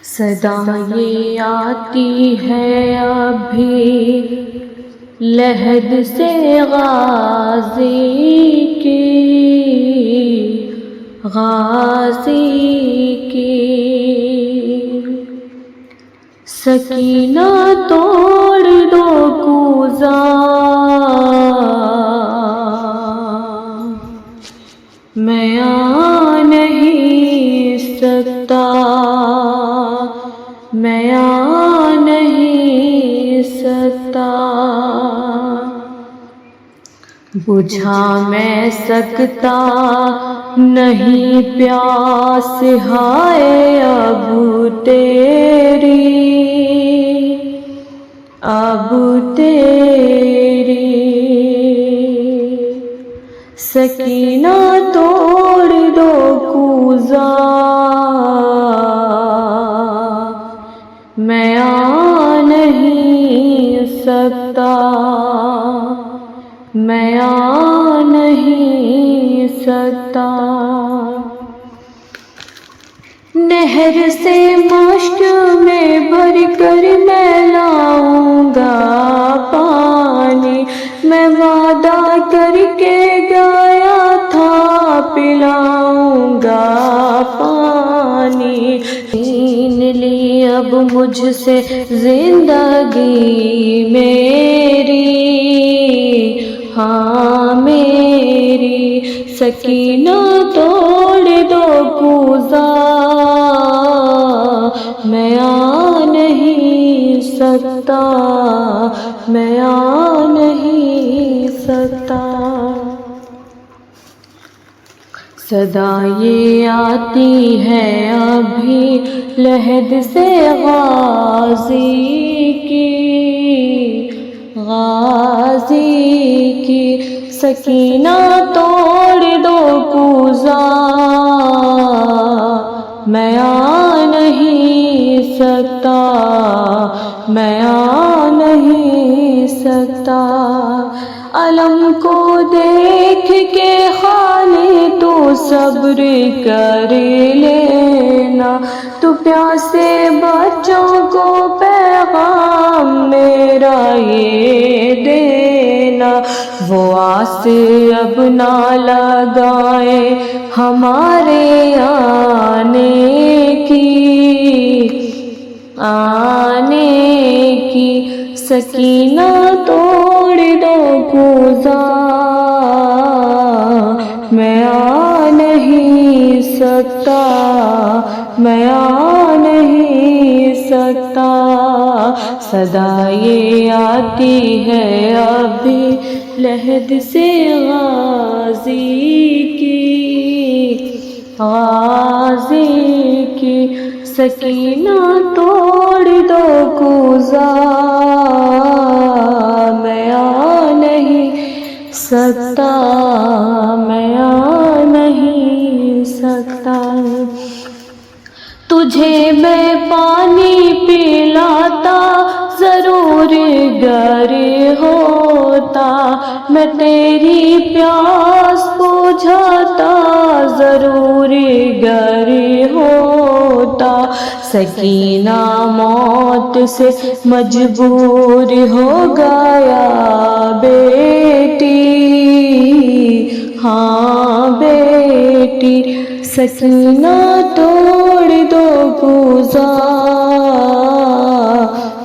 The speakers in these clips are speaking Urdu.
صدا یہ آتی ہے ابھی لحد سے غازی کی سکینہ توڑ دو کوزہ میں آ نہیں سکتا، میں آ نہیں سکتا، بجھا میں سکتا نہیں پیاس ہائے اب تیری سکینہ توڑ دو کوزہ میں آ نہیں سکتا، میں آ نہیں سکتا، نہر سے مشک میں بھر کر میں لاؤں گا پانی، میں وعدہ کر کے گیا تھا پلاؤں گا پانی، چھین لی اب مجھ سے زندگی میری، ہاں میری سکینہ توڑ دو کوزہ میں آ نہیں سکتا، میں آ نہیں سکتا، صدا یہ آتی ہے ابھی لحد سے غازی کی سکینہ توڑ دو کوزہ میں آ نہیں سکتا، میں آ نہیں سکتا، علم کو دیکھ کے خالی تو صبر کر لینا، تو پیاسے بچوں کو پیغام میرا یہ دینا، وہ آس اب نہ لگائے ہمارے آنے کی سکینہ توڑ دو کوزہ میں آ نہیں سکتا، میں آ نہیں سکتا، صدا یہ آتی ہے ابھی لحد سے غازی کی سکینہ توڑ دو کوزہ میں آ نہیں سکتا، میں آ نہیں سکتا، تجھے میں پانی پلاتا ضرور گر ہوتا، میں تیری پیاس بجھاتا ضرور گر ہوتا، سکینہ موت سے مجبور ہو گیا بیٹی، ہاں بیٹی سکینہ توڑ دو کوزہ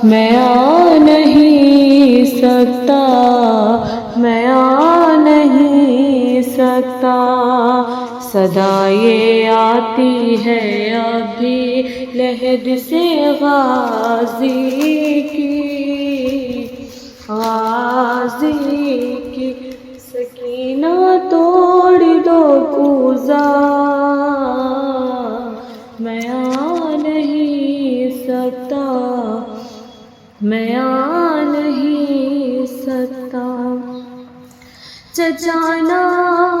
میں آ نہیں سکتا، میں آ نہیں سکتا، صدا یہ آتی ہے ابھی لحد سے غازی کی سکینہ توڑ دو کوزہ میں آ نہیں سکتا، میں آ نہیں سکتا، چچا نہ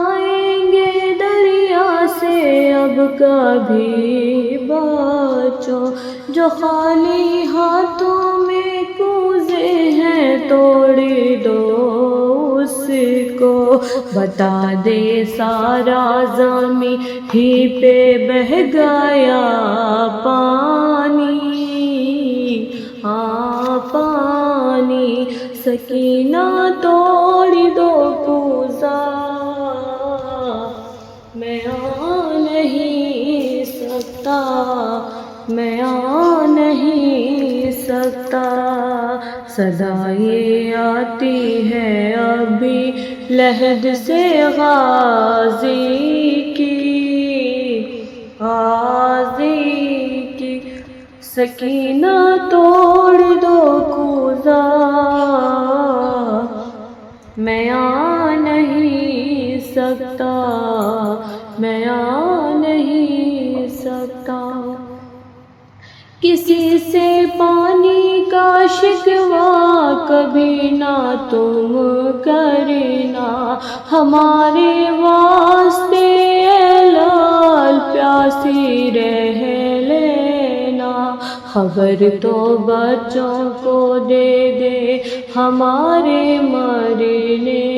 آئیں گے دریا سے اب کبھی بچو، جو خالی ہاتھوں میں کوزے ہیں توڑ دو اس کو، بتا دے سارا زمیں ہی پہ بہہ گیا پانی، سکینہ توڑ دو کوزہ، میں آ نہیں سکتا، میں آ نہیں سکتا۔ صدا یہ آتی ہے ابھی لحد سے غازی کی، غازی کی، سکینہ توڑ دو کوزہ، میں آ نہیں سکتا، میں آ نہیں سکتا۔ کسی سے پانی کا شکوہ کبھی نہ تم کرنا، ہمارے واسطے اے لال پیاسی رہ لینا۔ خبر تو بچوں کو دے دے ہمارے مرنے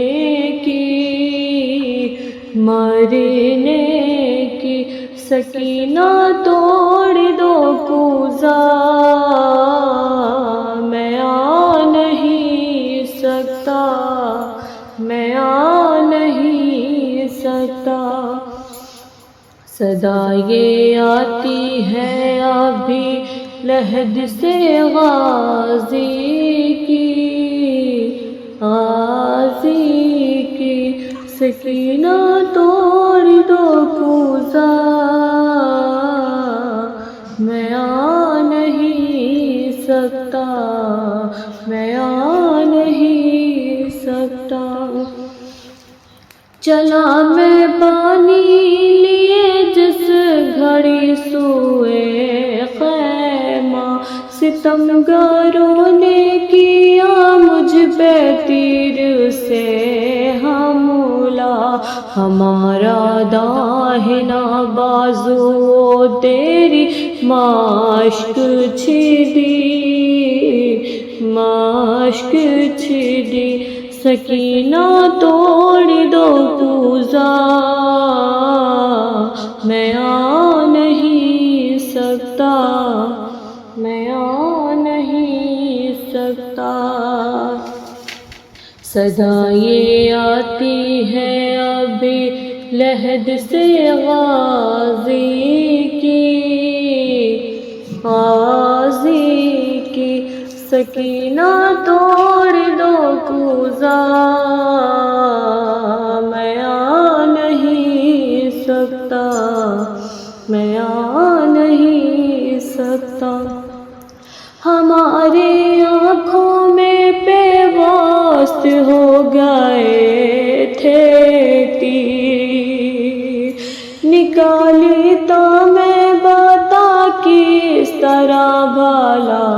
کی، مرنے کی، سکینہ توڑ دو کوزہ، میں آ نہیں سکتا، میں آ نہیں سکتا۔ صدا یہ آتی ہے ابھی لحد سے غازی کی، غازی کی، سکینہ توڑ دو کوزہ، میں آ نہیں سکتا، میں آ نہیں سکتا۔ چلا میں پانی لیے جس گھڑی سوئے خیمہ، ستمگاروں نے کیا مجھ پہ تیر سے حملہ، ہمارا داہنا بازو تیری مشک چھیدی، مشک چھیدی، سکینہ توڑ دو کوزہ، میں آ نہیں سکتا، میں آ نہیں سکتا۔ صدا یہ آتی ہے ابھی لحد سے غازی کی، غازی کی، سکینہ توڑ دو کوزہ، میں آ نہیں سکتا، میں آ نہیں سکتا۔ ہمارے آنکھوں میں پیوست ہو گئے تھے تیر، نکالی تا میں بتا کس طرح بھلا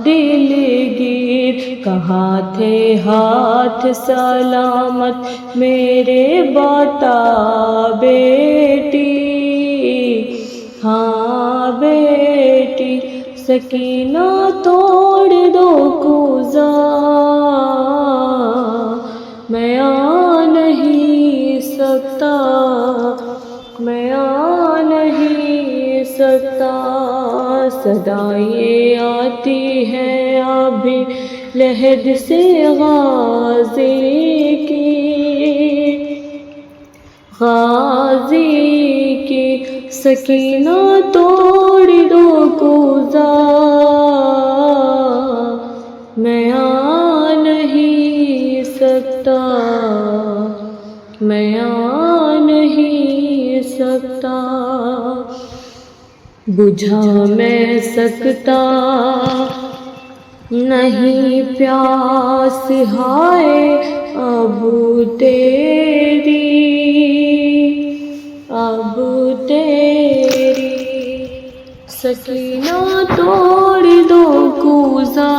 دلگیر، کہاں تھے ہاتھ سلامت میرے بتا بیٹی، ہاں بیٹی، سکینہ توڑ دو کوزہ، میں آ نہیں سکتا، میں آ نہیں سکتا۔ صدا یہ آتی ہے ابھی لحد سے غازی کی، غازی کی، سکینہ توڑ دو کوزہ، میں آ نہیں سکتا، میں آ نہیں سکتا۔ بجھا میں سکتا نہیں پیاس ہائے اب تیری، اب تیری، سکینہ توڑ دو کوزہ،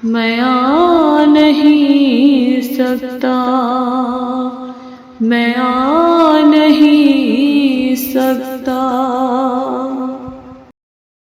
میں آ نہیں سکتا، میں آ نہیں سکتا۔